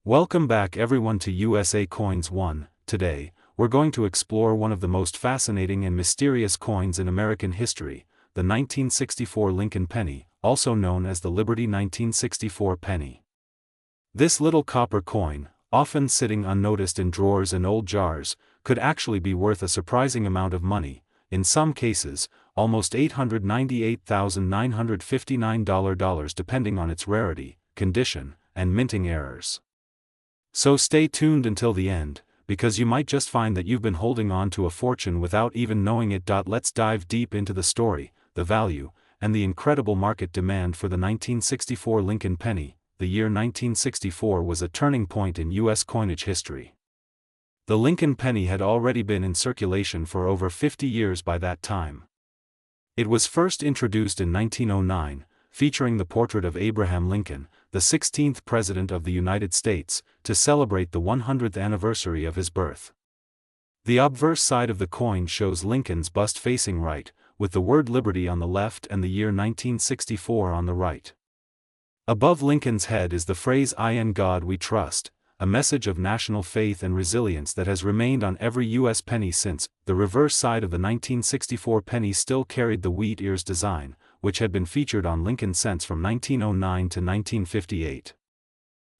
Welcome back everyone to USA Coins 1. Today, we're going to explore one of the most fascinating and mysterious coins in American history, the 1964 Lincoln penny, also known as the Liberty 1964 penny. This little copper coin, often sitting unnoticed in drawers and old jars, could actually be worth a surprising amount of money, in some cases, almost $898,959 depending on its rarity, condition, and minting errors. So stay tuned until the end, because you might just find that you've been holding on to a fortune without even knowing it. Let's dive deep into the story, the value, and the incredible market demand for the 1964 Lincoln penny. The year 1964 was a turning point in U.S. coinage history. The Lincoln penny had already been in circulation for over 50 years by that time. It was first introduced in 1909, featuring the portrait of Abraham Lincoln, the 16th President of the United States, to celebrate the 100th anniversary of his birth. The obverse side of the coin shows Lincoln's bust facing right, with the word Liberty on the left and the year 1964 on the right. Above Lincoln's head is the phrase "In God We Trust," a message of national faith and resilience that has remained on every U.S. penny since. The reverse side of the 1964 penny still carried the wheat ears design, which had been featured on Lincoln cents from 1909 to 1958.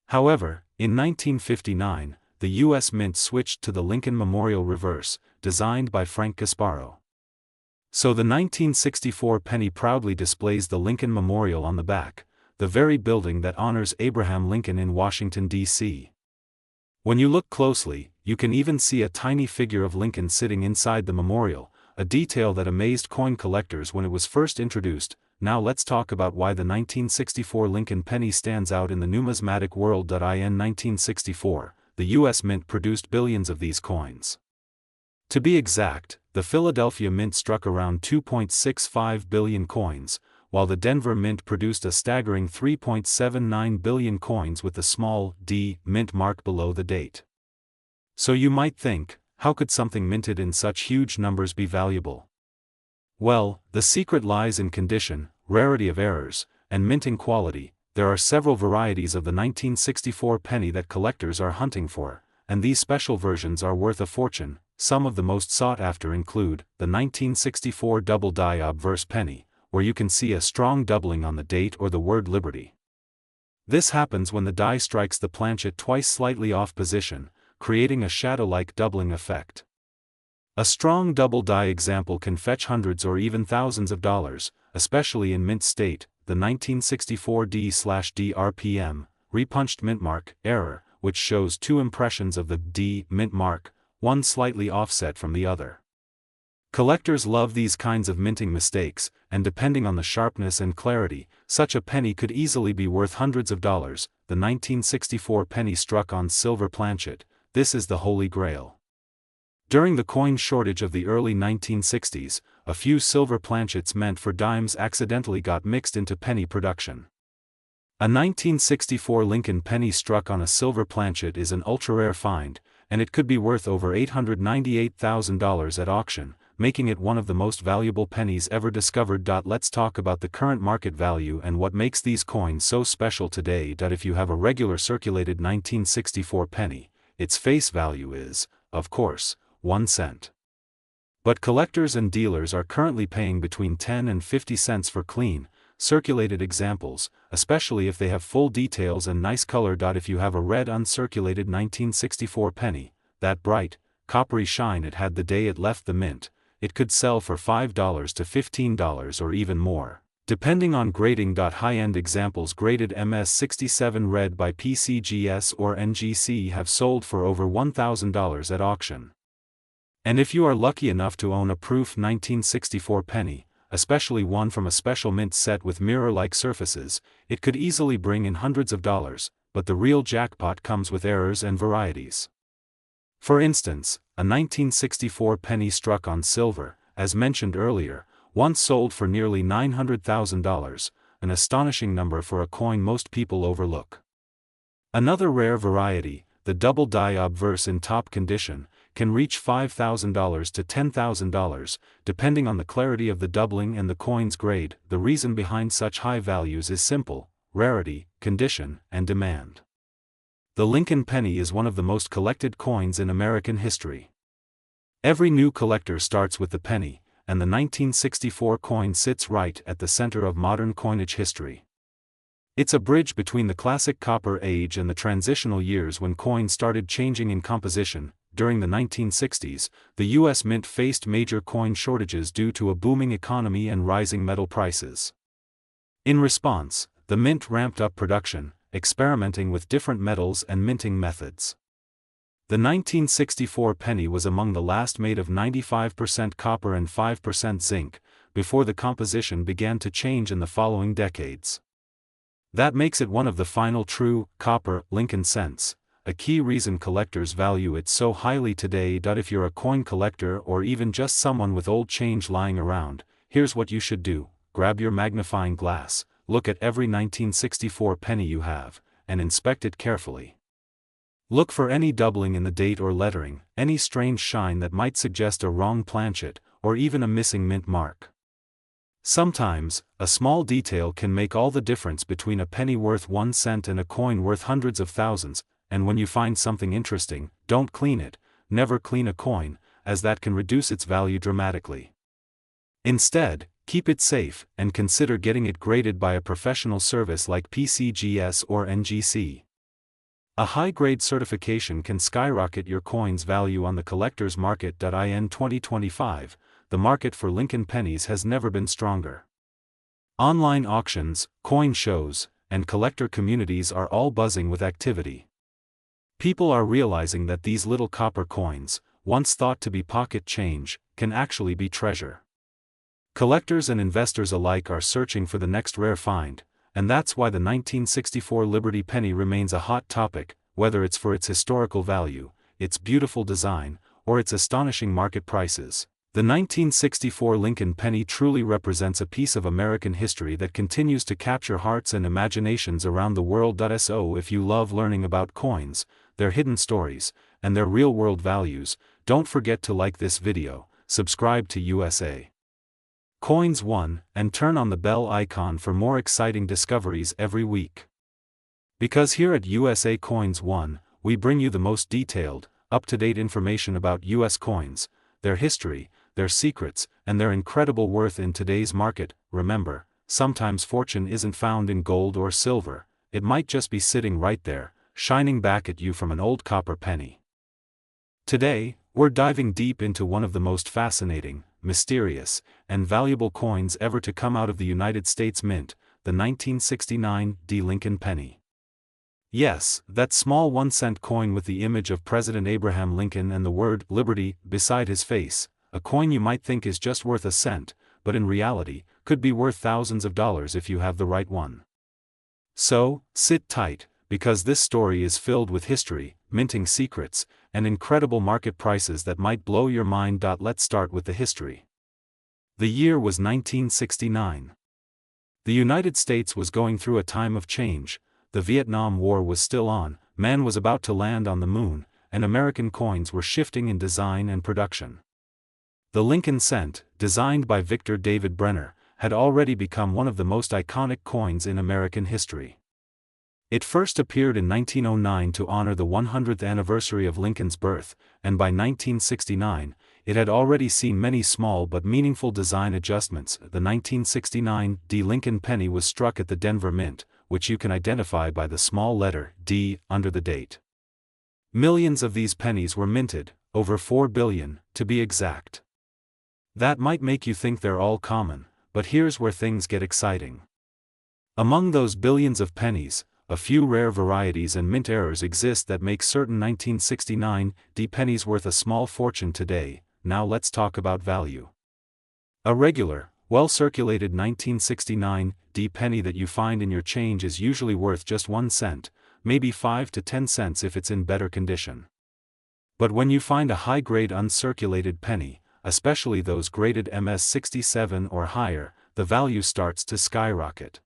However, in 1959, the U.S. Mint switched to the Lincoln Memorial reverse, designed by Frank Gasparo. So the 1964 penny proudly displays the Lincoln Memorial on the back, the very building that honors Abraham Lincoln in Washington, D.C. When you look closely, you can even see a tiny figure of Lincoln sitting inside the memorial, a detail that amazed coin collectors when it was first introduced. Now let's talk about why the 1964 Lincoln penny stands out in the numismatic world. In 1964, the U.S. Mint produced billions of these coins. To be exact, the Philadelphia Mint struck around 2.65 billion coins, while the Denver Mint produced a staggering 3.79 billion coins with the small d mint mark below the date. So you might think, how could something minted in such huge numbers be valuable? Well, the secret lies in condition, rarity of errors, and minting quality. There are several varieties of the 1964 penny that collectors are hunting for, and these special versions are worth a fortune. Some of the most sought after include the 1964 double die obverse penny, where you can see a strong doubling on the date or the word Liberty. This happens when the die strikes the planchet twice slightly off position, creating a shadow-like doubling effect. A strong double die example can fetch hundreds or even thousands of dollars, especially in mint state. The 1964 D/D RPM, repunched mint mark, error, which shows two impressions of the D mint mark, one slightly offset from the other. Collectors love these kinds of minting mistakes, and depending on the sharpness and clarity, such a penny could easily be worth hundreds of dollars. The 1964 penny struck on silver planchet. This is the holy grail. During the coin shortage of the early 1960s, a few silver planchets meant for dimes accidentally got mixed into penny production. A 1964 Lincoln penny struck on a silver planchet is an ultra-rare find, and it could be worth over $898,000 at auction, making it one of the most valuable pennies ever discovered. Let's talk about the current market value and what makes these coins so special today. If you have a regular circulated 1964 penny, its face value is, of course, 1 cent. But collectors and dealers are currently paying between 10 and 50 cents for clean, circulated examples, especially if they have full details and nice color. If you have a red uncirculated 1964 penny, that bright, coppery shine it had the day it left the mint, it could sell for $5 to $15 or even more, depending on grading. High-end examples graded MS67 red by PCGS or NGC have sold for over $1,000 at auction. And if you are lucky enough to own a proof 1964 penny, especially one from a special mint set with mirror-like surfaces, it could easily bring in hundreds of dollars. But the real jackpot comes with errors and varieties. For instance, a 1964 penny struck on silver, as mentioned earlier, once sold for nearly $900,000, an astonishing number for a coin most people overlook. Another rare variety, the double die obverse in top condition, can reach $5,000 to $10,000, depending on the clarity of the doubling and the coin's grade. The reason behind such high values is simple: rarity, condition, and demand. The Lincoln penny is one of the most collected coins in American history. Every new collector starts with the penny, and the 1964 coin sits right at the center of modern coinage history. It's a bridge between the classic copper age and the transitional years when coins started changing in composition. During the 1960s, the U.S. Mint faced major coin shortages due to a booming economy and rising metal prices. In response, the Mint ramped up production, experimenting with different metals and minting methods. The 1964 penny was among the last made of 95% copper and 5% zinc, before the composition began to change in the following decades. That makes it one of the final true, copper, Lincoln cents, a key reason collectors value it so highly today. If you're a coin collector or even just someone with old change lying around, here's what you should do: grab your magnifying glass, look at every 1964 penny you have, and inspect it carefully. Look for any doubling in the date or lettering, any strange shine that might suggest a wrong planchet, or even a missing mint mark. Sometimes, a small detail can make all the difference between a penny worth 1 cent and a coin worth hundreds of thousands, and when you find something interesting, don't clean it. Never clean a coin, as that can reduce its value dramatically. Instead, keep it safe, and consider getting it graded by a professional service like PCGS or NGC. A high-grade certification can skyrocket your coin's value on the collector's market. In 2025, the market for Lincoln pennies has never been stronger. Online auctions, coin shows, and collector communities are all buzzing with activity. People are realizing that these little copper coins, once thought to be pocket change, can actually be treasure. Collectors and investors alike are searching for the next rare find, and that's why the 1964 Liberty penny remains a hot topic, whether it's for its historical value, its beautiful design, or its astonishing market prices. The 1964 Lincoln penny truly represents a piece of American history that continues to capture hearts and imaginations around the world. So if you love learning about coins, their hidden stories, and their real-world values, don't forget to like this video, subscribe to USA Coins 1, and turn on the bell icon for more exciting discoveries every week. Because here at USA Coins 1, we bring you the most detailed, up-to-date information about US coins, their history, their secrets, and their incredible worth in today's market. Remember, sometimes fortune isn't found in gold or silver, it might just be sitting right there, shining back at you from an old copper penny. Today, we're diving deep into one of the most fascinating, mysterious, and valuable coins ever to come out of the United States Mint, the 1969 Lincoln penny. Yes, that small 1-cent coin with the image of President Abraham Lincoln and the word "Liberty" beside his face, a coin you might think is just worth a cent, but in reality, could be worth thousands of dollars if you have the right one. So, sit tight, because this story is filled with history, minting secrets, and incredible market prices that might blow your mind. Let's start with the history. The year was 1969. The United States was going through a time of change. The Vietnam War was still on, man was about to land on the moon, and American coins were shifting in design and production. The Lincoln cent, designed by Victor David Brenner, had already become one of the most iconic coins in American history. It first appeared in 1909 to honor the 100th anniversary of Lincoln's birth, and by 1969, it had already seen many small but meaningful design adjustments. The 1969 Lincoln penny was struck at the Denver Mint, which you can identify by the small letter D under the date. Millions of these pennies were minted, over 4 billion, to be exact. That might make you think they're all common, but here's where things get exciting. Among those billions of pennies, a few rare varieties and mint errors exist that make certain 1969 pennies worth a small fortune today. Now let's talk about value. A regular, well-circulated 1969 penny that you find in your change is usually worth just 1 cent, maybe 5 to 10 cents if it's in better condition. But when you find a high-grade uncirculated penny, especially those graded MS-67 or higher, the value starts to skyrocket.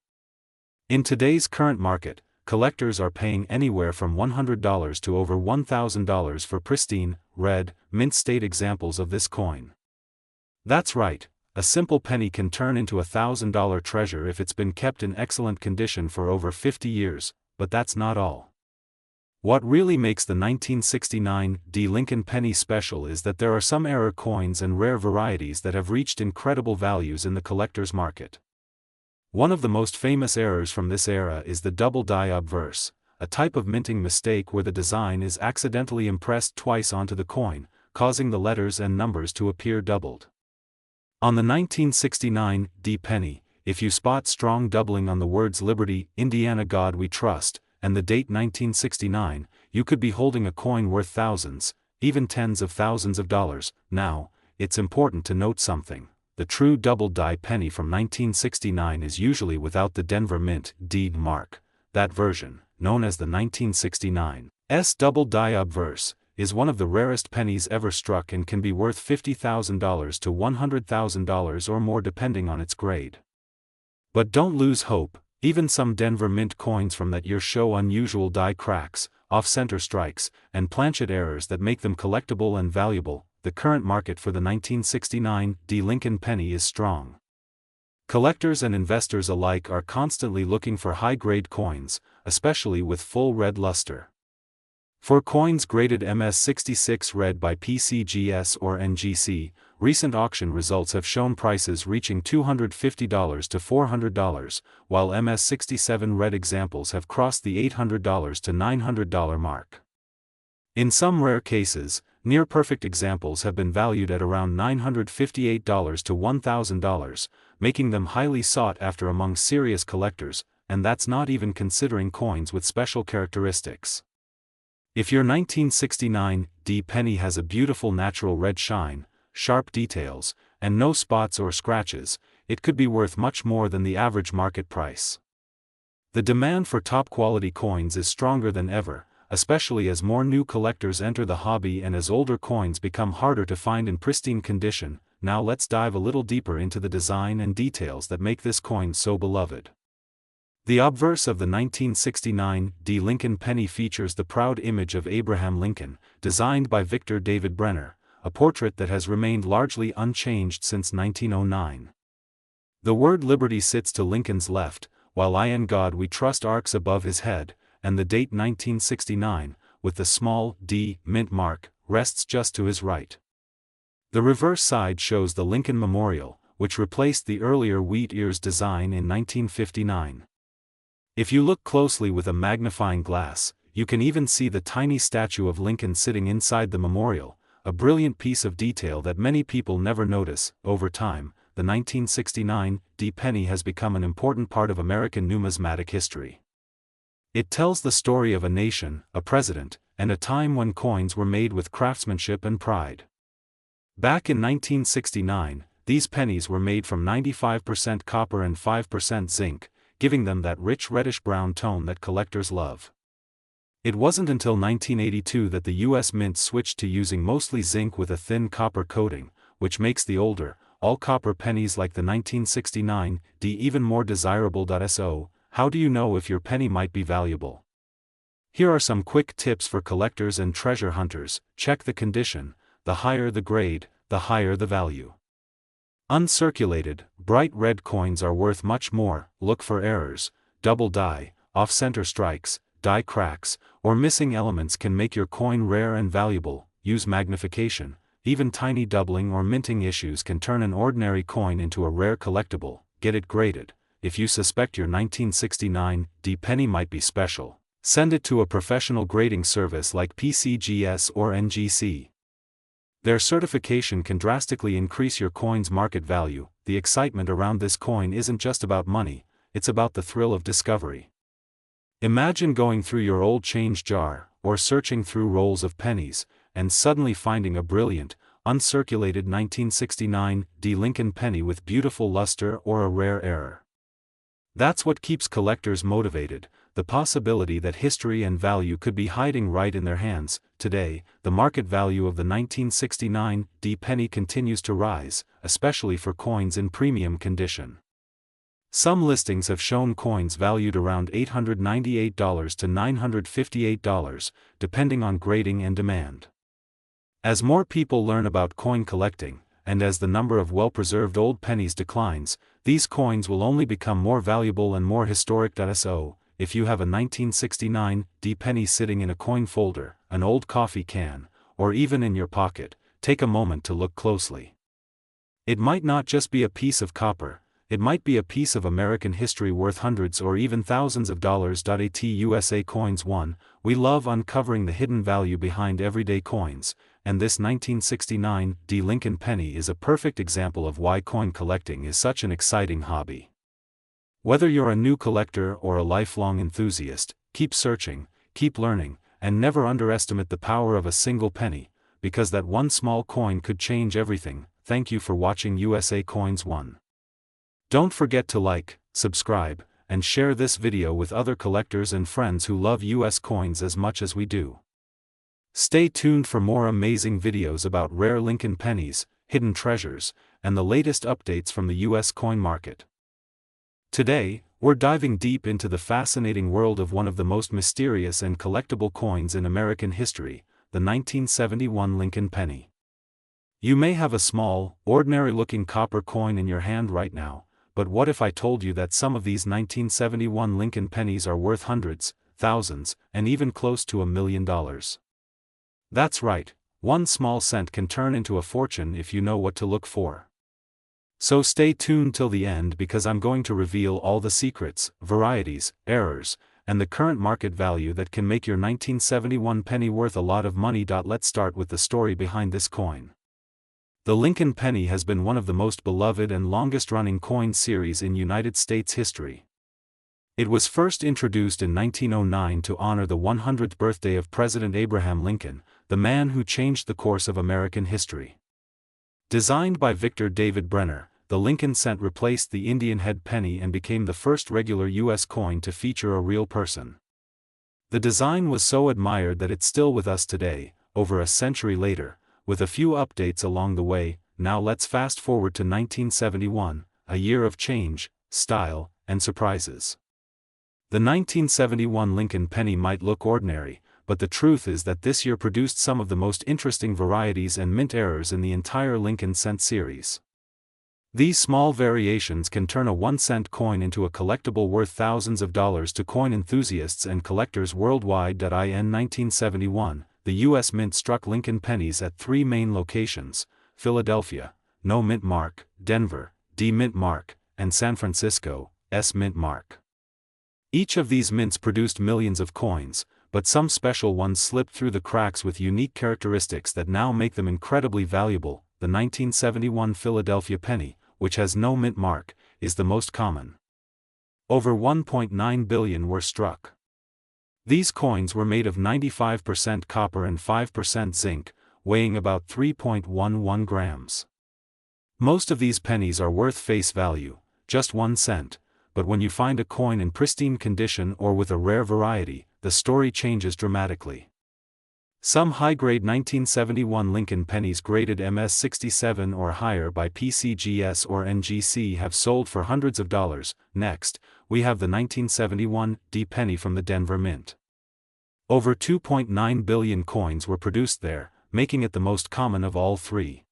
In today's current market, collectors are paying anywhere from $100 to over $1,000 for pristine, red, mint-state examples of this coin. That's right, a simple penny can turn into a $1,000 treasure if it's been kept in excellent condition for over 50 years, but that's not all. What really makes the 1969 D Lincoln penny special is that there are some error coins and rare varieties that have reached incredible values in the collector's market. One of the most famous errors from this era is the double die obverse, a type of minting mistake where the design is accidentally impressed twice onto the coin, causing the letters and numbers to appear doubled. On the 1969 D penny, if you spot strong doubling on the words Liberty, Indiana God We Trust, and the date 1969, you could be holding a coin worth thousands, even tens of thousands of dollars. Now, it's important to note something. The true double die penny from 1969 is usually without the Denver Mint D mark. That version, known as the 1969's double die obverse, is one of the rarest pennies ever struck and can be worth $50,000 to $100,000 or more depending on its grade. But don't lose hope. Even some Denver Mint coins from that year show unusual die cracks, off-center strikes, and planchet errors that make them collectible and valuable. The current market for the 1969 D Lincoln penny is strong. Collectors and investors alike are constantly looking for high-grade coins, especially with full red luster. For coins graded MS66 red by PCGS or NGC, recent auction results have shown prices reaching $250 to $400, while MS67 red examples have crossed the $800 to $900 mark. In some rare cases, near-perfect examples have been valued at around $958 to $1,000, making them highly sought after among serious collectors, and that's not even considering coins with special characteristics. If your 1969 D penny has a beautiful natural red shine, sharp details, and no spots or scratches, it could be worth much more than the average market price. The demand for top-quality coins is stronger than ever, especially as more new collectors enter the hobby and as older coins become harder to find in pristine condition. Now let's dive a little deeper into the design and details that make this coin so beloved. The obverse of the 1969 D Lincoln penny features the proud image of Abraham Lincoln, designed by Victor David Brenner, a portrait that has remained largely unchanged since 1909. The word Liberty sits to Lincoln's left, while "In God We Trust" arcs above his head, and the date 1969, with the small D mint mark, rests just to his right. The reverse side shows the Lincoln Memorial, which replaced the earlier wheat ears design in 1959. If you look closely with a magnifying glass, you can even see the tiny statue of Lincoln sitting inside the memorial, a brilliant piece of detail that many people never notice. Over time, the 1969 D penny has become an important part of American numismatic history. It tells the story of a nation, a president, and a time when coins were made with craftsmanship and pride. Back in 1969, these pennies were made from 95% copper and 5% zinc, giving them that rich reddish-brown tone that collectors love. It wasn't until 1982 that the U.S. Mint switched to using mostly zinc with a thin copper coating, which makes the older, all-copper pennies like the 1969 D even more desirable. So, how do you know if your penny might be valuable? Here are some quick tips for collectors and treasure hunters. Check the condition. The higher the grade, the higher the value. Uncirculated, bright red coins are worth much more. Look for errors, double die, off-center strikes, die cracks, or missing elements can make your coin rare and valuable. Use magnification. Even tiny doubling or minting issues can turn an ordinary coin into a rare collectible. Get it graded. If you suspect your 1969 D penny might be special, send it to a professional grading service like PCGS or NGC. Their certification can drastically increase your coin's market value. The excitement around this coin isn't just about money, it's about the thrill of discovery. Imagine going through your old change jar, or searching through rolls of pennies, and suddenly finding a brilliant, uncirculated 1969 D Lincoln penny with beautiful luster or a rare error. That's what keeps collectors motivated, the possibility that history and value could be hiding right in their hands. Today, the market value of the 1969 D penny continues to rise, especially for coins in premium condition. Some listings have shown coins valued around $898 to $958, depending on grading and demand. As more people learn about coin collecting, and as the number of well-preserved old pennies declines, these coins will only become more valuable and more historic. So, if you have a 1969 D penny sitting in a coin folder, an old coffee can, or even in your pocket, take a moment to look closely. It might not just be a piece of copper, it might be a piece of American history worth hundreds or even thousands of dollars. At USA Coins 1, we love uncovering the hidden value behind everyday coins, and this 1969 D Lincoln penny is a perfect example of why coin collecting is such an exciting hobby. Whether you're a new collector or a lifelong enthusiast, keep searching, keep learning, and never underestimate the power of a single penny, because that one small coin could change everything. Thank you for watching USA Coins 1. Don't forget to like, subscribe, and share this video with other collectors and friends who love US coins as much as we do. Stay tuned for more amazing videos about rare Lincoln pennies, hidden treasures, and the latest updates from the US coin market. Today, we're diving deep into the fascinating world of one of the most mysterious and collectible coins in American history, the 1971 Lincoln penny. You may have a small, ordinary-looking copper coin in your hand right now, but what if I told you that some of these 1971 Lincoln pennies are worth hundreds, thousands, and even close to $1 million? That's right, one small cent can turn into a fortune if you know what to look for. So stay tuned till the end because I'm going to reveal all the secrets, varieties, errors, and the current market value that can make your 1971 penny worth a lot of money. Let's start with the story behind this coin. The Lincoln penny has been one of the most beloved and longest-running coin series in United States history. It was first introduced in 1909 to honor the 100th birthday of President Abraham Lincoln, the man who changed the course of American history. Designed by Victor David Brenner, the Lincoln cent replaced the Indian head penny and became the first regular U.S. coin to feature a real person. The design was so admired that it's still with us today, over a century later, with a few updates along the way. Now let's fast forward to 1971, a year of change, style, and surprises. The 1971 Lincoln penny might look ordinary, but the truth is that this year produced some of the most interesting varieties and mint errors in the entire Lincoln cent series. These small variations can turn a 1-cent coin into a collectible worth thousands of dollars to coin enthusiasts and collectors worldwide. In 1971, the U.S. Mint struck Lincoln pennies at 3 main locations: Philadelphia, no mint mark; Denver, D mint mark; and San Francisco, S mint mark. Each of these mints produced millions of coins, but some special ones slipped through the cracks with unique characteristics that now make them incredibly valuable. The 1971 Philadelphia penny, which has no mint mark, is the most common. Over 1.9 billion were struck. These coins were made of 95% copper and 5% zinc, weighing about 3.11 grams. Most of these pennies are worth face value, just 1 cent, but when you find a coin in pristine condition or with a rare variety, the story changes dramatically. Some high-grade 1971 Lincoln pennies graded MS-67 or higher by PCGS or NGC have sold for hundreds of dollars. Next, we have the 1971 D penny from the Denver Mint. Over 2.9 billion coins were produced there, making it the most common of all 3.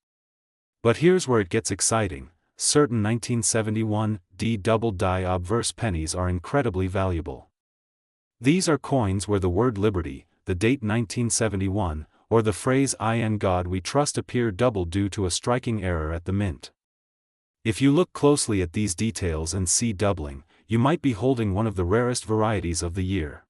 But here's where it gets exciting: certain 1971 D double die obverse pennies are incredibly valuable. These are coins where the word Liberty, the date 1971, or the phrase "In God We Trust" appear double due to a striking error at the mint. If you look closely at these details and see doubling, you might be holding one of the rarest varieties of the year.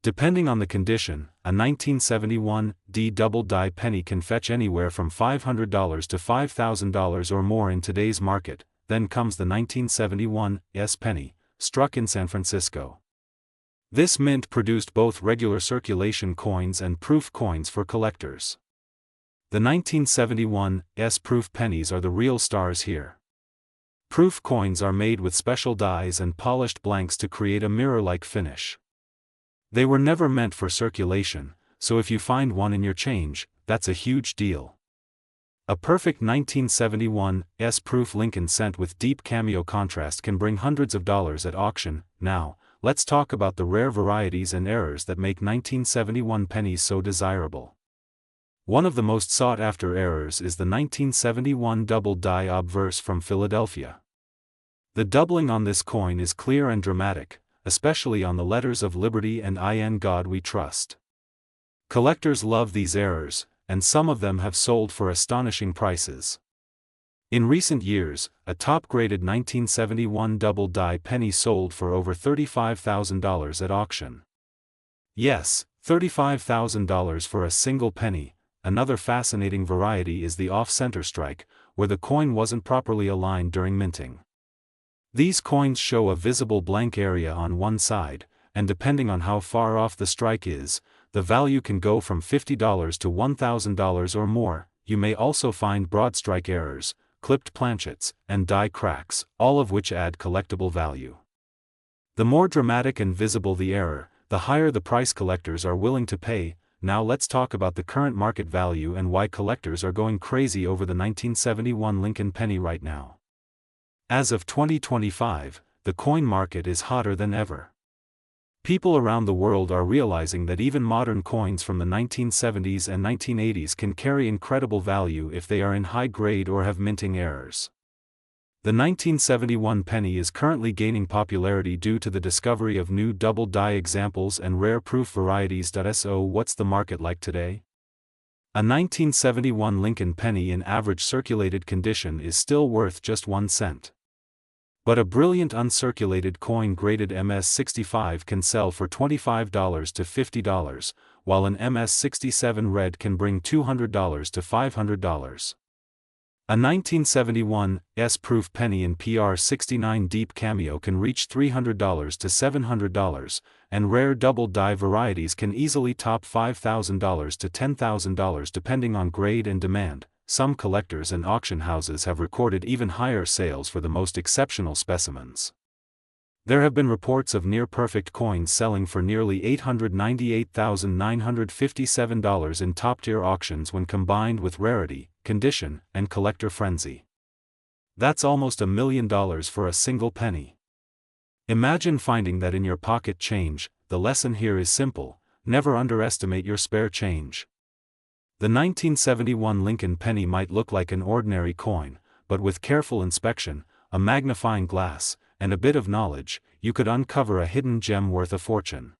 Depending on the condition, a 1971 D double die penny can fetch anywhere from $500 to $5,000 or more in today's market. Then comes the 1971 S penny, struck in San Francisco. This mint produced both regular circulation coins and proof coins for collectors. The 1971 S proof pennies are the real stars here. Proof coins are made with special dies and polished blanks to create a mirror-like finish. They were never meant for circulation, so if you find one in your change, that's a huge deal. A perfect 1971 S proof Lincoln cent with deep cameo contrast can bring hundreds of dollars at auction. Now, let's talk about the rare varieties and errors that make 1971 pennies so desirable. One of the most sought-after errors is the 1971 double die obverse from Philadelphia. The doubling on this coin is clear and dramatic, especially on the letters of liberty and in God we trust. Collectors love these errors, and some of them have sold for astonishing prices. In recent years, a top-graded 1971 double-die penny sold for over $35,000 at auction. Yes, $35,000 for a single penny. Another fascinating variety is the off-center strike, where the coin wasn't properly aligned during minting. These coins show a visible blank area on one side, and depending on how far off the strike is, the value can go from $50 to $1,000 or more. You may also find broad strike errors, clipped planchets, and die cracks, all of which add collectible value. The more dramatic and visible the error, the higher the price collectors are willing to pay. Now let's talk about the current market value and why collectors are going crazy over the 1971 Lincoln penny right now. As of 2025, the coin market is hotter than ever. People around the world are realizing that even modern coins from the 1970s and 1980s can carry incredible value if they are in high grade or have minting errors. The 1971 penny is currently gaining popularity due to the discovery of new double-die examples and rare proof varieties. So what's the market like today? A 1971 Lincoln penny in average circulated condition is still worth just 1 cent. But a brilliant uncirculated coin graded MS-65 can sell for $25 to $50, while an MS-67 red can bring $200 to $500. A 1971 S-proof penny in PR69 deep cameo can reach $300 to $700, and rare double-die varieties can easily top $5,000 to $10,000 depending on grade and demand. Some collectors and auction houses have recorded even higher sales for the most exceptional specimens. There have been reports of near-perfect coins selling for nearly $898,957 in top-tier auctions when combined with rarity, condition, and collector frenzy. That's almost $1 million for a single penny. Imagine finding that in your pocket change. The lesson here is simple: never underestimate your spare change. The 1971 Lincoln penny might look like an ordinary coin, but with careful inspection, a magnifying glass, and a bit of knowledge, you could uncover a hidden gem worth a fortune.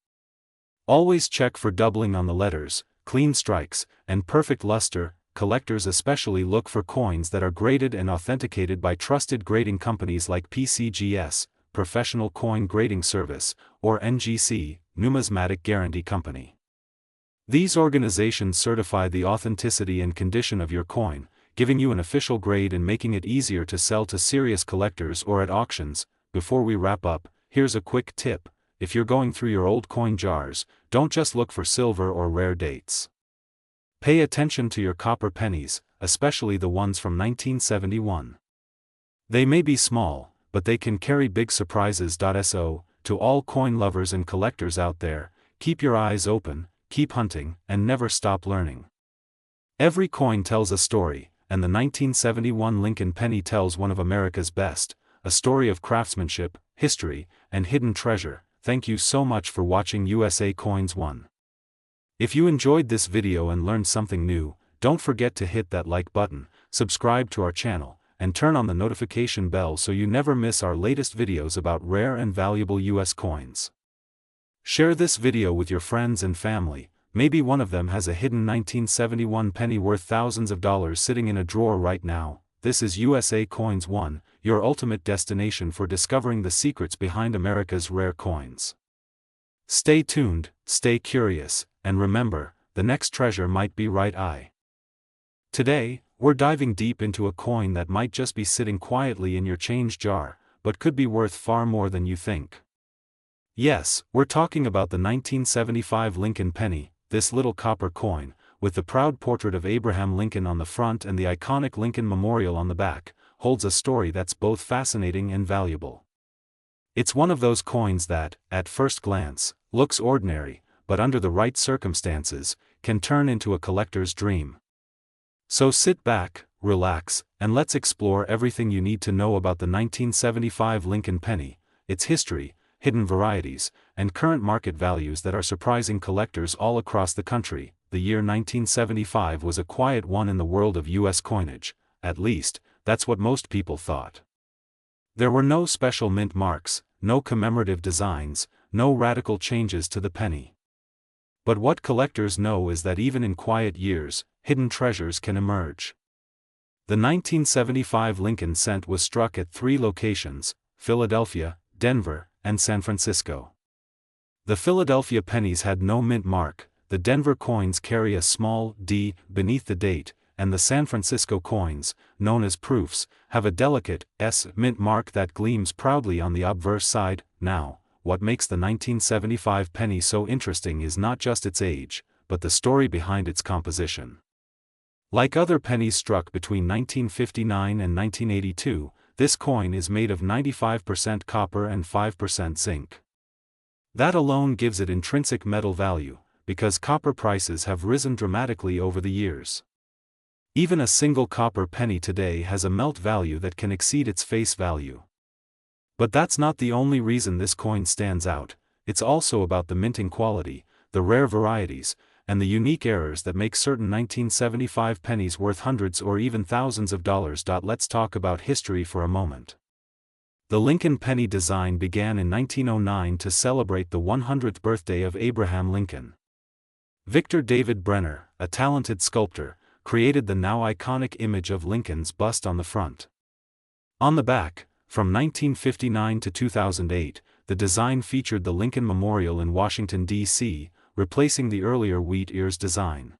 Always check for doubling on the letters, clean strikes, and perfect luster. Collectors especially look for coins that are graded and authenticated by trusted grading companies like PCGS, Professional Coin Grading Service, or NGC, Numismatic Guarantee Company. These organizations certify the authenticity and condition of your coin, giving you an official grade and making it easier to sell to serious collectors or at auctions. Before we wrap up, here's a quick tip: if you're going through your old coin jars, don't just look for silver or rare dates. Pay attention to your copper pennies, especially the ones from 1971. They may be small, but they can carry big surprises. So, to all coin lovers and collectors out there, keep your eyes open, keep hunting, and never stop learning. Every coin tells a story, and the 1971 Lincoln penny tells one of America's best, a story of craftsmanship, history, and hidden treasure. Thank you so much for watching USA Coins 1. If you enjoyed this video and learned something new, don't forget to hit that like button, subscribe to our channel, and turn on the notification bell so you never miss our latest videos about rare and valuable US coins. Share this video with your friends and family. Maybe one of them has a hidden 1971 penny worth thousands of dollars sitting in a drawer right now. This is USA Coins 1, your ultimate destination for discovering the secrets behind America's rare coins. Stay tuned, stay curious, and remember, the next treasure might be right eye. Today, we're diving deep into a coin that might just be sitting quietly in your change jar, but could be worth far more than you think. Yes, we're talking about the 1975 Lincoln penny. This little copper coin, with the proud portrait of Abraham Lincoln on the front and the iconic Lincoln Memorial on the back, holds a story that's both fascinating and valuable. It's one of those coins that, at first glance, looks ordinary, but under the right circumstances, can turn into a collector's dream. So sit back, relax, and let's explore everything you need to know about the 1975 Lincoln penny, its history, hidden varieties, and current market values that are surprising collectors all across the country. The year 1975 was a quiet one in the world of US coinage, at least, that's what most people thought. There were no special mint marks, no commemorative designs, no radical changes to the penny. But what collectors know is that even in quiet years, hidden treasures can emerge. The 1975 Lincoln cent was struck at 3 locations: Philadelphia, Denver, and San Francisco. The Philadelphia pennies had no mint mark, the Denver coins carry a small D beneath the date, and the San Francisco coins, known as proofs, have a delicate S mint mark that gleams proudly on the obverse side. Now, what makes the 1975 penny so interesting is not just its age, but the story behind its composition. Like other pennies struck between 1959 and 1982, this coin is made of 95% copper and 5% zinc. That alone gives it intrinsic metal value, because copper prices have risen dramatically over the years. Even a single copper penny today has a melt value that can exceed its face value. But that's not the only reason this coin stands out. It's also about the minting quality, the rare varieties, and the unique errors that make certain 1975 pennies worth hundreds or even thousands of dollars. Let's talk about history for a moment. The Lincoln penny design began in 1909 to celebrate the 100th birthday of Abraham Lincoln. Victor David Brenner, a talented sculptor, created the now iconic image of Lincoln's bust on the front. On the back, from 1959 to 2008, the design featured the Lincoln Memorial in Washington, D.C., replacing the earlier wheat ears design.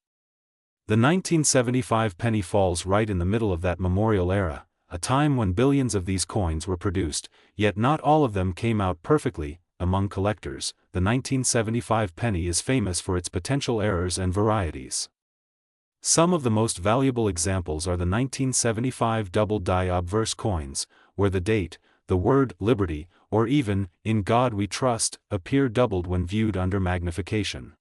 The 1975 penny falls right in the middle of that memorial era, a time when billions of these coins were produced, yet not all of them came out perfectly. Among collectors, the 1975 penny is famous for its potential errors and varieties. Some of the most valuable examples are the 1975 double-die obverse coins, where the date, the word Liberty, or even In God We Trust, appear doubled when viewed under magnification.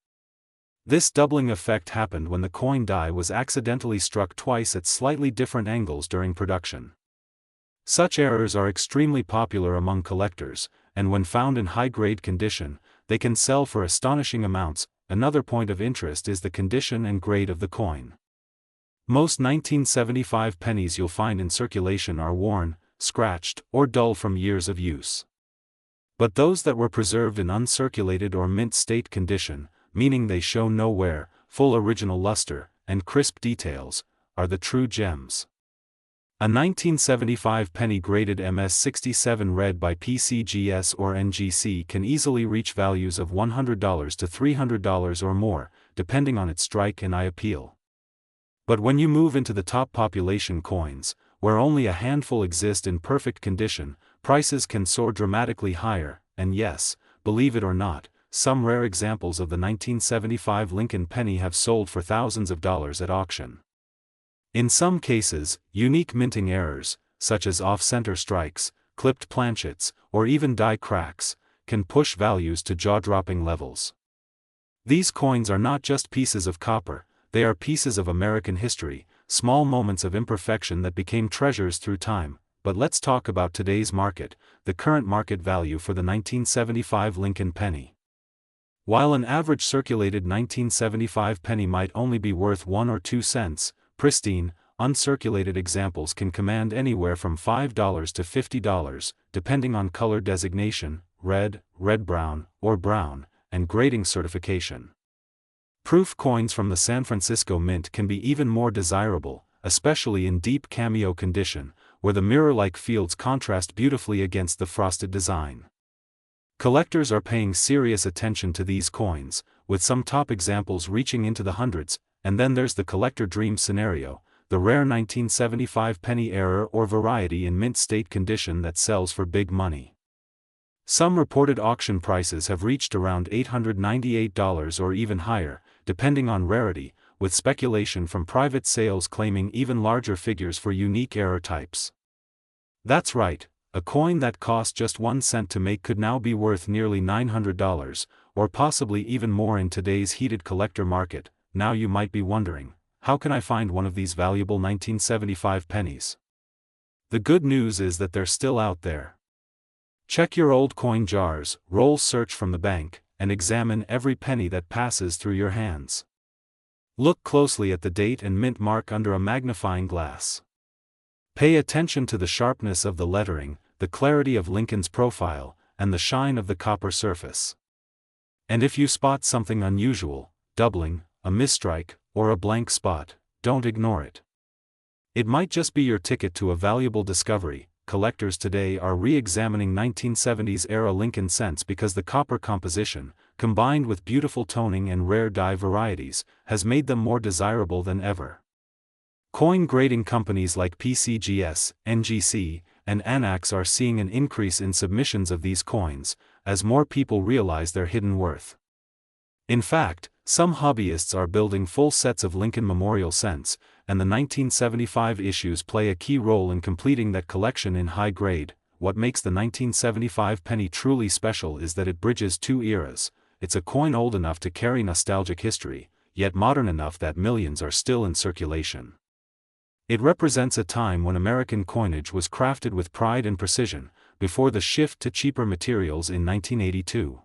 This doubling effect happened when the coin die was accidentally struck twice at slightly different angles during production. Such errors are extremely popular among collectors, and when found in high-grade condition, they can sell for astonishing amounts. Another point of interest is the condition and grade of the coin. Most 1975 pennies you'll find in circulation are worn, scratched, or dull from years of use. But those that were preserved in uncirculated or mint state condition, meaning they show no wear, full original luster, and crisp details, are the true gems. A 1975 penny graded MS67 read by PCGS or NGC can easily reach values of $100 to $300 or more, depending on its strike and eye appeal. But when you move into the top population coins, where only a handful exist in perfect condition, prices can soar dramatically higher, and yes, believe it or not, some rare examples of the 1975 Lincoln penny have sold for thousands of dollars at auction. In some cases, unique minting errors, such as off-center strikes, clipped planchets, or even die cracks, can push values to jaw-dropping levels. These coins are not just pieces of copper, they are pieces of American history, small moments of imperfection that became treasures through time. But let's talk about today's market, the current market value for the 1975 Lincoln penny. While an average circulated 1975 penny might only be worth 1 or 2 cents, pristine, uncirculated examples can command anywhere from $5 to $50, depending on color designation, red, red-brown, or brown, and grading certification. Proof coins from the San Francisco Mint can be even more desirable, especially in deep cameo condition, where the mirror-like fields contrast beautifully against the frosted design. Collectors are paying serious attention to these coins, with some top examples reaching into the hundreds, and then there's the collector dream scenario, the rare 1975 penny error or variety in mint state condition that sells for big money. Some reported auction prices have reached around $898 or even higher, depending on rarity, with speculation from private sales claiming even larger figures for unique error types. That's right, a coin that cost just 1 cent to make could now be worth nearly $900, or possibly even more in today's heated collector market. Now you might be wondering, how can I find one of these valuable 1975 pennies? The good news is that they're still out there. Check your old coin jars, roll search from the bank, and examine every penny that passes through your hands. Look closely at the date and mint mark under a magnifying glass. Pay attention to the sharpness of the lettering, the clarity of Lincoln's profile, and the shine of the copper surface. And if you spot something unusual, doubling, a misstrike, or a blank spot, don't ignore it. It might just be your ticket to a valuable discovery. Collectors today are re-examining 1970s-era Lincoln cents because the copper composition, combined with beautiful toning and rare die varieties, has made them more desirable than ever. Coin grading companies like PCGS, NGC, and Anax are seeing an increase in submissions of these coins, as more people realize their hidden worth. In fact, some hobbyists are building full sets of Lincoln Memorial cents, and the 1975 issues play a key role in completing that collection in high grade. What makes the 1975 penny truly special is that it bridges two eras. It's a coin old enough to carry nostalgic history, yet modern enough that millions are still in circulation. It represents a time when American coinage was crafted with pride and precision, before the shift to cheaper materials in 1982.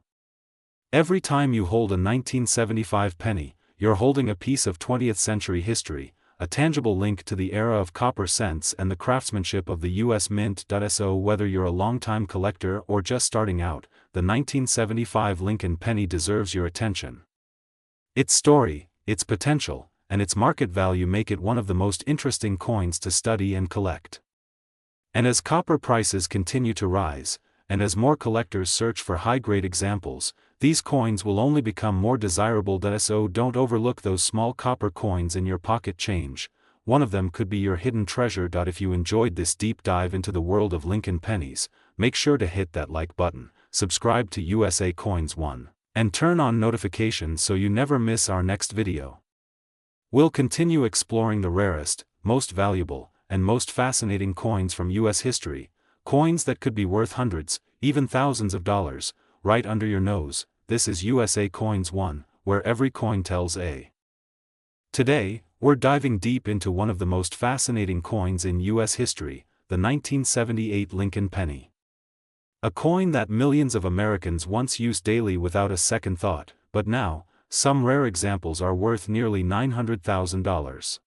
Every time you hold a 1975 penny, you're holding a piece of 20th century history, a tangible link to the era of copper cents and the craftsmanship of the U.S. Mint. So whether you're a longtime collector or just starting out, the 1975 Lincoln penny deserves your attention. Its story, its potential, and its market value make it one of the most interesting coins to study and collect. And as copper prices continue to rise, and as more collectors search for high-grade examples, these coins will only become more desirable. So don't overlook those small copper coins in your pocket change. One of them could be your hidden treasure. If you enjoyed this deep dive into the world of Lincoln pennies, make sure to hit that like button, subscribe to USA Coins 1, and turn on notifications so you never miss our next video. We'll continue exploring the rarest, most valuable, and most fascinating coins from U.S. history, coins that could be worth hundreds, even thousands of dollars, right under your nose. This is USA Coins 1, where every coin tells a. Today, we're diving deep into one of the most fascinating coins in U.S. history, the 1978 Lincoln penny. A coin that millions of Americans once used daily without a second thought, but now, some rare examples are worth nearly $900,000.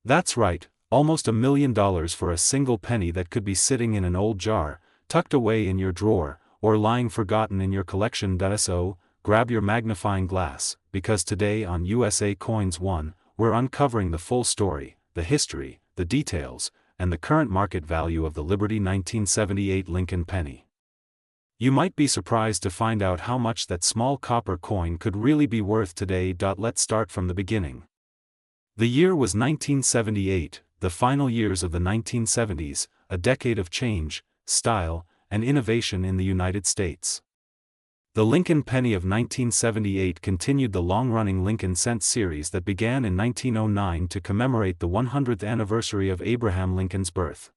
That's right, almost $1 million for a single penny that could be sitting in an old jar, tucked away in your drawer, or lying forgotten in your collection. So, grab your magnifying glass, because today on USA Coins 1, we're uncovering the full story, the history, the details, and the current market value of the Liberty 1978 Lincoln penny. You might be surprised to find out how much that small copper coin could really be worth today. Let's start from the beginning. The year was 1978, the final years of the 1970s, a decade of change, style, and innovation in the United States. The Lincoln penny of 1978 continued the long-running Lincoln cent series that began in 1909 to commemorate the 100th anniversary of Abraham Lincoln's birth.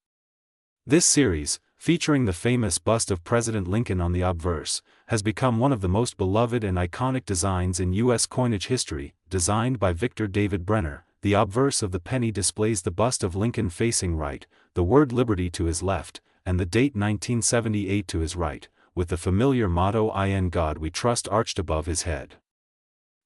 This series, featuring the famous bust of President Lincoln on the obverse, has become one of the most beloved and iconic designs in U.S. coinage history. Designed by Victor David Brenner, the obverse of the penny displays the bust of Lincoln facing right, the word Liberty to his left, and the date 1978 to his right, with the familiar motto "In God We Trust" arched above his head.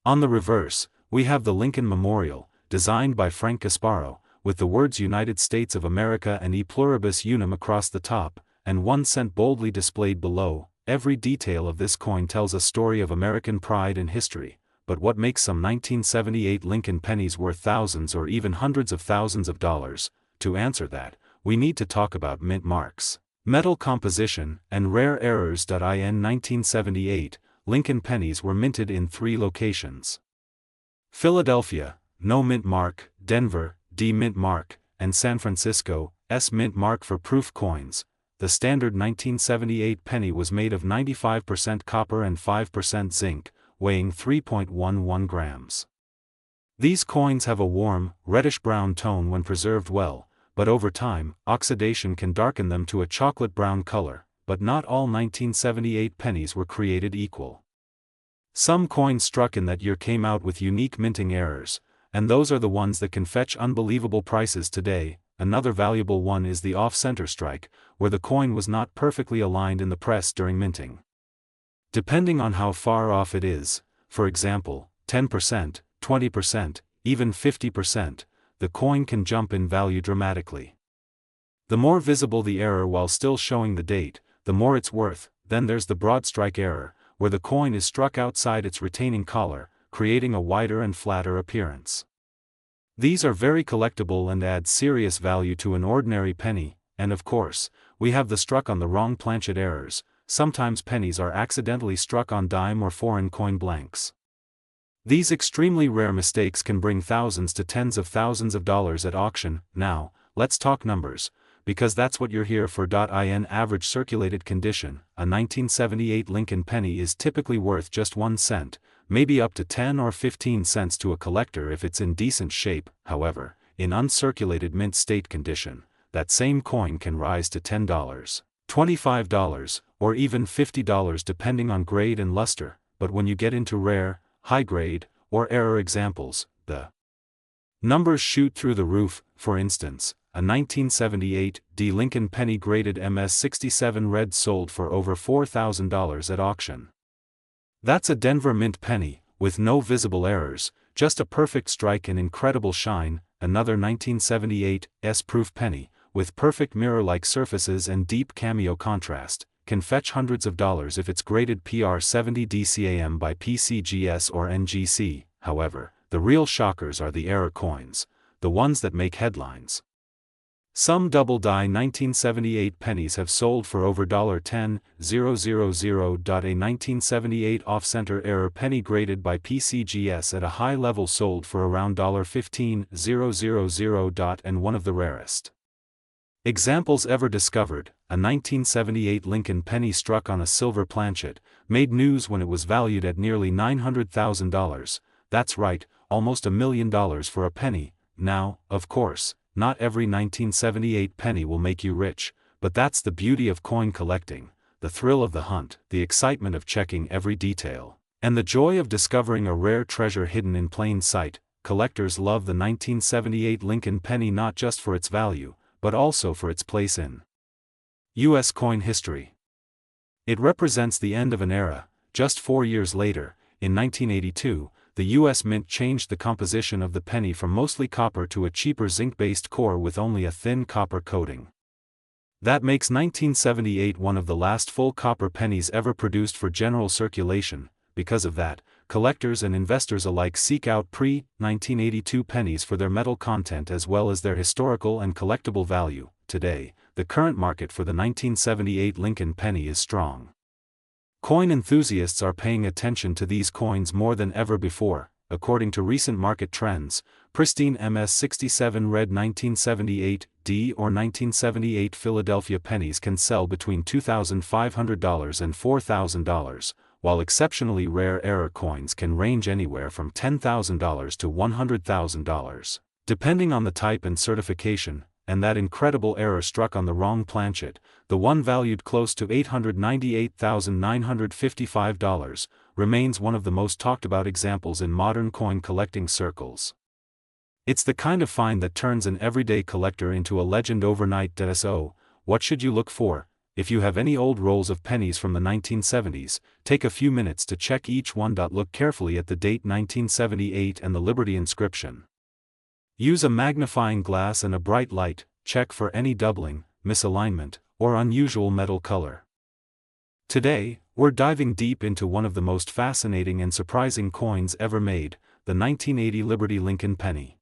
On the reverse, we have the Lincoln Memorial, designed by Frank Gasparo, with the words United States of America and E Pluribus Unum across the top, and 1 cent boldly displayed below. Every detail of this coin tells a story of American pride and history. But what makes some 1978 Lincoln pennies worth thousands or even hundreds of thousands of dollars? To answer that, we need to talk about mint marks, metal composition, and rare errors. In 1978, Lincoln pennies were minted in 3 locations: Philadelphia, no mint mark; Denver, D mint mark; and San Francisco, S mint mark for proof coins. The standard 1978 penny was made of 95% copper and 5% zinc, weighing 3.11 grams. These coins have a warm, reddish-brown tone when preserved well, but over time, oxidation can darken them to a chocolate-brown color. But not all 1978 pennies were created equal. Some coins struck in that year came out with unique minting errors, and those are the ones that can fetch unbelievable prices today. Another valuable one is the off-center strike, where the coin was not perfectly aligned in the press during minting. Depending on how far off it is, for example, 10%, 20%, even 50%, the coin can jump in value dramatically. The more visible the error while still showing the date, the more it's worth. Then there's the broad strike error, where the coin is struck outside its retaining collar, creating a wider and flatter appearance. These are very collectible and add serious value to an ordinary penny, and of course, we have the struck on the wrong planchet errors. Sometimes pennies are accidentally struck on dime or foreign coin blanks. These extremely rare mistakes can bring thousands to tens of thousands of dollars at auction. Now, let's talk numbers, because that's what you're here for. In average circulated condition, a 1978 Lincoln penny is typically worth just 1 cent, maybe up to 10 or 15 cents to a collector if it's in decent shape. However, in uncirculated mint state condition, that same coin can rise to $10, $25, or even $50 depending on grade and luster. But when you get into rare, high-grade, or error examples, the numbers shoot through the roof. For instance, a 1978 D Lincoln penny graded MS-67 red sold for over $4,000 at auction. That's a Denver mint penny, with no visible errors, just a perfect strike and incredible shine. Another 1978 S-proof penny, with perfect mirror-like surfaces and deep cameo contrast, can fetch hundreds of dollars if it's graded PR70 DCAM by PCGS or NGC. However, the real shockers are the error coins, the ones that make headlines. Some double-die 1978 pennies have sold for over $10,000. A 1978 off-center error penny graded by PCGS at a high level sold for around $15,000. And one of the rarest examples ever discovered, a 1978 Lincoln penny struck on a silver planchet, made news when it was valued at nearly $900,000. That's right, almost $1 million for a penny. Now, of course, not every 1978 penny will make you rich, but that's the beauty of coin collecting, the thrill of the hunt, the excitement of checking every detail, and the joy of discovering a rare treasure hidden in plain sight. Collectors love the 1978 Lincoln penny not just for its value, but also for its place in U.S. coin history. It represents the end of an era. Just 4 years later, in 1982, the U.S. Mint changed the composition of the penny from mostly copper to a cheaper zinc-based core with only a thin copper coating. That makes 1978 one of the last full copper pennies ever produced for general circulation. Because of that, collectors and investors alike seek out pre-1982 pennies for their metal content as well as their historical and collectible value. Today, the current market for the 1978 Lincoln penny is strong. Coin enthusiasts are paying attention to these coins more than ever before. According to recent market trends, pristine MS-67 red 1978 D or 1978 Philadelphia pennies can sell between $2,500 and $4,000, while exceptionally rare error coins can range anywhere from $10,000 to $100,000, depending on the type and certification. And that incredible error struck on the wrong planchet, the one valued close to $898,955, remains one of the most talked about examples in modern coin collecting circles. It's the kind of find that turns an everyday collector into a legend overnight. So, what should you look for? If you have any old rolls of pennies from the 1970s, take a few minutes to check each one. Look carefully at the date 1978 and the Liberty inscription. Use a magnifying glass and a bright light. Check for any doubling, misalignment, or unusual metal color. Today, we're diving deep into one of the most fascinating and surprising coins ever made, the 1980 Liberty Lincoln penny.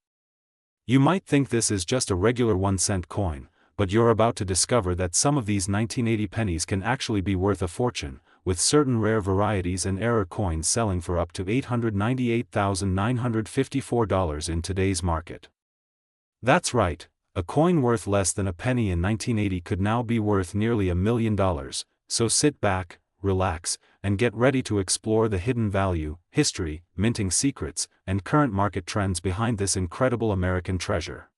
You might think this is just a regular 1-cent coin, but you're about to discover that some of these 1980 pennies can actually be worth a fortune, with certain rare varieties and error coins selling for up to $898,954 in today's market. That's right, a coin worth less than a penny in 1980 could now be worth nearly $1 million, so sit back, relax, and get ready to explore the hidden value, history, minting secrets, and current market trends behind this incredible American treasure.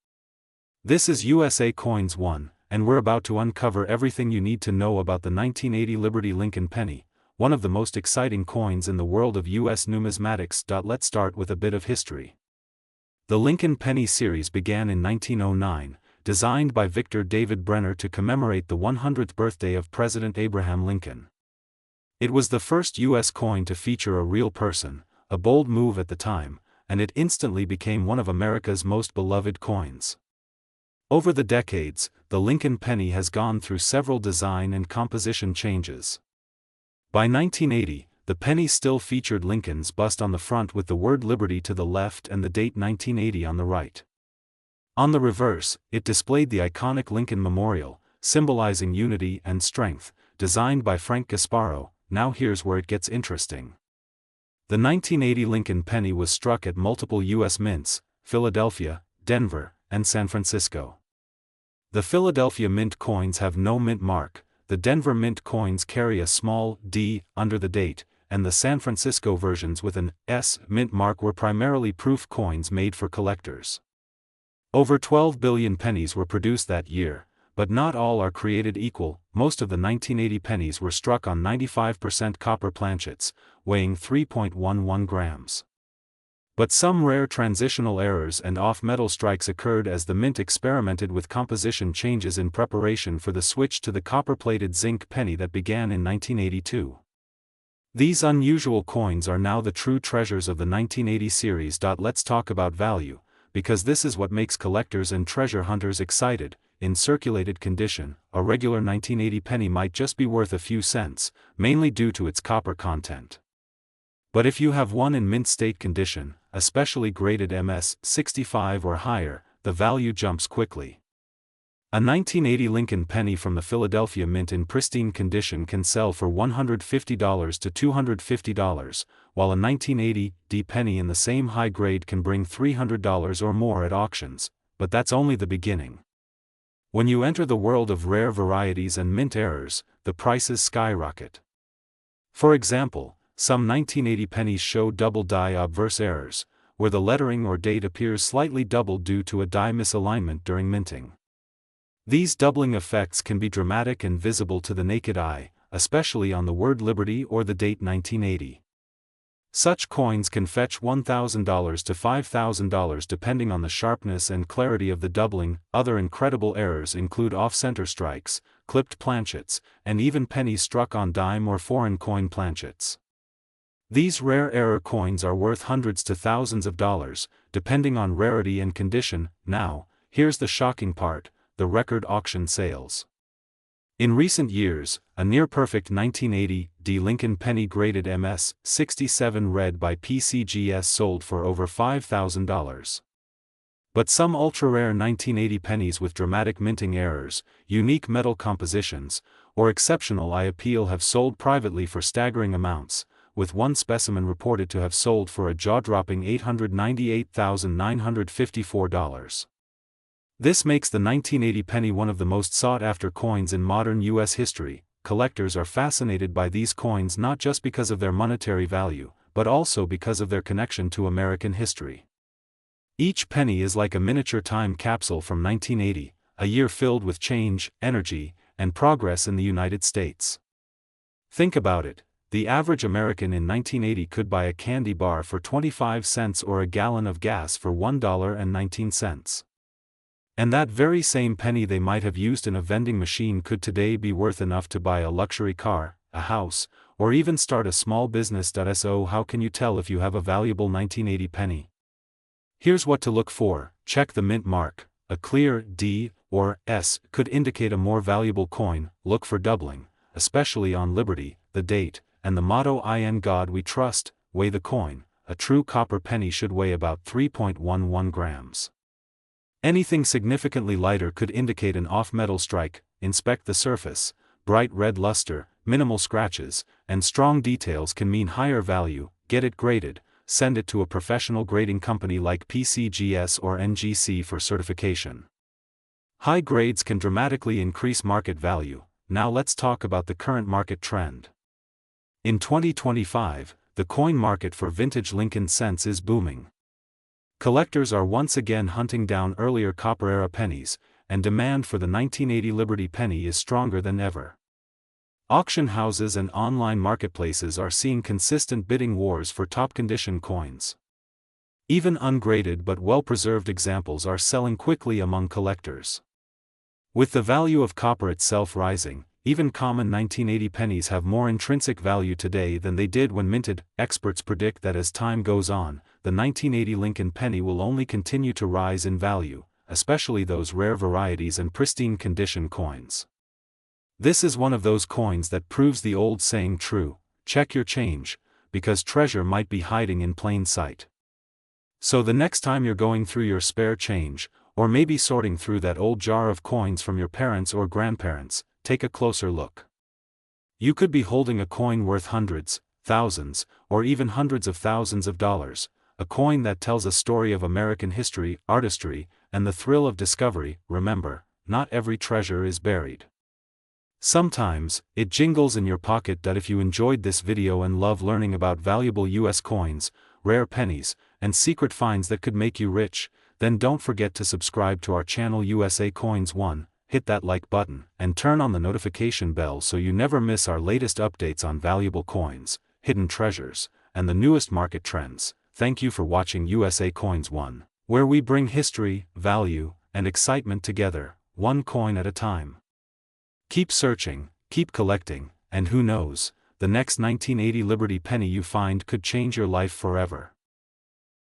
This is USA Coins 1, and we're about to uncover everything you need to know about the 1980 Liberty Lincoln penny, one of the most exciting coins in the world of U.S. numismatics. Let's start with a bit of history. The Lincoln penny series began in 1909, designed by Victor David Brenner to commemorate the 100th birthday of President Abraham Lincoln. It was the first U.S. coin to feature a real person, a bold move at the time, and it instantly became one of America's most beloved coins. Over the decades, the Lincoln penny has gone through several design and composition changes. By 1980, the penny still featured Lincoln's bust on the front with the word Liberty to the left and the date 1980 on the right. On the reverse, it displayed the iconic Lincoln Memorial, symbolizing unity and strength, designed by Frank Gasparo. Now here's where it gets interesting. The 1980 Lincoln penny was struck at multiple U.S. mints, Philadelphia, Denver, and San Francisco. The Philadelphia mint coins have no mint mark, the Denver mint coins carry a small D under the date, and the San Francisco versions with an S mint mark were primarily proof coins made for collectors. Over 12 billion pennies were produced that year, but not all are created equal. Most of the 1980 pennies were struck on 95% copper planchets, weighing 3.11 grams. But some rare transitional errors and off-metal strikes occurred as the mint experimented with composition changes in preparation for the switch to the copper-plated zinc penny that began in 1982. These unusual coins are now the true treasures of the 1980 series. Let's talk about value, because this is what makes collectors and treasure hunters excited. In circulated condition, a regular 1980 penny might just be worth a few cents, mainly due to its copper content. But if you have one in mint state condition, especially graded MS 65 or higher, the value jumps quickly. A 1980 Lincoln penny from the Philadelphia Mint in pristine condition can sell for $150 to $250, while a 1980 D penny in the same high grade can bring $300 or more at auctions, but that's only the beginning. When you enter the world of rare varieties and mint errors, the prices skyrocket. For example, some 1980 pennies show double die obverse errors, where the lettering or date appears slightly doubled due to a die misalignment during minting. These doubling effects can be dramatic and visible to the naked eye, especially on the word Liberty or the date 1980. Such coins can fetch $1,000 to $5,000 depending on the sharpness and clarity of the doubling. Other incredible errors include off-center strikes, clipped planchets, and even pennies struck on dime or foreign coin planchets. These rare error coins are worth hundreds to thousands of dollars, depending on rarity and condition. Now, here's the shocking part: the record auction sales. In recent years, a near-perfect 1980 D Lincoln penny graded MS 67 read by PCGS sold for over $5,000. But some ultra-rare 1980 pennies with dramatic minting errors, unique metal compositions, or exceptional eye appeal have sold privately for staggering amounts, with one specimen reported to have sold for a jaw-dropping $898,954. This makes the 1980 penny one of the most sought-after coins in modern U.S. history. Collectors are fascinated by these coins not just because of their monetary value, but also because of their connection to American history. Each penny is like a miniature time capsule from 1980, a year filled with change, energy, and progress in the United States. Think about it. The average American in 1980 could buy a candy bar for 25 cents or a gallon of gas for $1.19. And that very same penny they might have used in a vending machine could today be worth enough to buy a luxury car, a house, or even start a small business. So how can you tell if you have a valuable 1980 penny? Here's what to look for: check the mint mark. A clear D or S could indicate a more valuable coin. Look for doubling, especially on Liberty, the date, and the motto "In God We Trust." Weigh the coin. A true copper penny should weigh about 3.11 grams. Anything significantly lighter could indicate an off-metal strike. Inspect the surface. Bright red luster, minimal scratches, and strong details can mean higher value. Get it graded. Send it to a professional grading company like PCGS or NGC for certification. High grades can dramatically increase market value. Now let's talk about the current market trend. In 2025, the coin market for vintage Lincoln cents is booming. Collectors are once again hunting down earlier copper-era pennies, and demand for the 1980 Liberty penny is stronger than ever. Auction houses and online marketplaces are seeing consistent bidding wars for top-condition coins. Even ungraded but well-preserved examples are selling quickly among collectors. With the value of copper itself rising, even common 1980 pennies have more intrinsic value today than they did when minted. Experts predict that as time goes on, the 1980 Lincoln penny will only continue to rise in value, especially those rare varieties and pristine condition coins. This is one of those coins that proves the old saying true: check your change, because treasure might be hiding in plain sight. So the next time you're going through your spare change, or maybe sorting through that old jar of coins from your parents or grandparents, take a closer look. You could be holding a coin worth hundreds, thousands, or even hundreds of thousands of dollars, a coin that tells a story of American history, artistry, and the thrill of discovery. Remember, not every treasure is buried. Sometimes, it jingles in your pocket. If you enjoyed this video and love learning about valuable US coins, rare pennies, and secret finds that could make you rich, then don't forget to subscribe to our channel USA Coins 1, hit that like button, and turn on the notification bell so you never miss our latest updates on valuable coins, hidden treasures, and the newest market trends. Thank you for watching USA Coins 1, where we bring history, value, and excitement together, one coin at a time. Keep searching, keep collecting, and who knows, the next 1980 Liberty penny you find could change your life forever.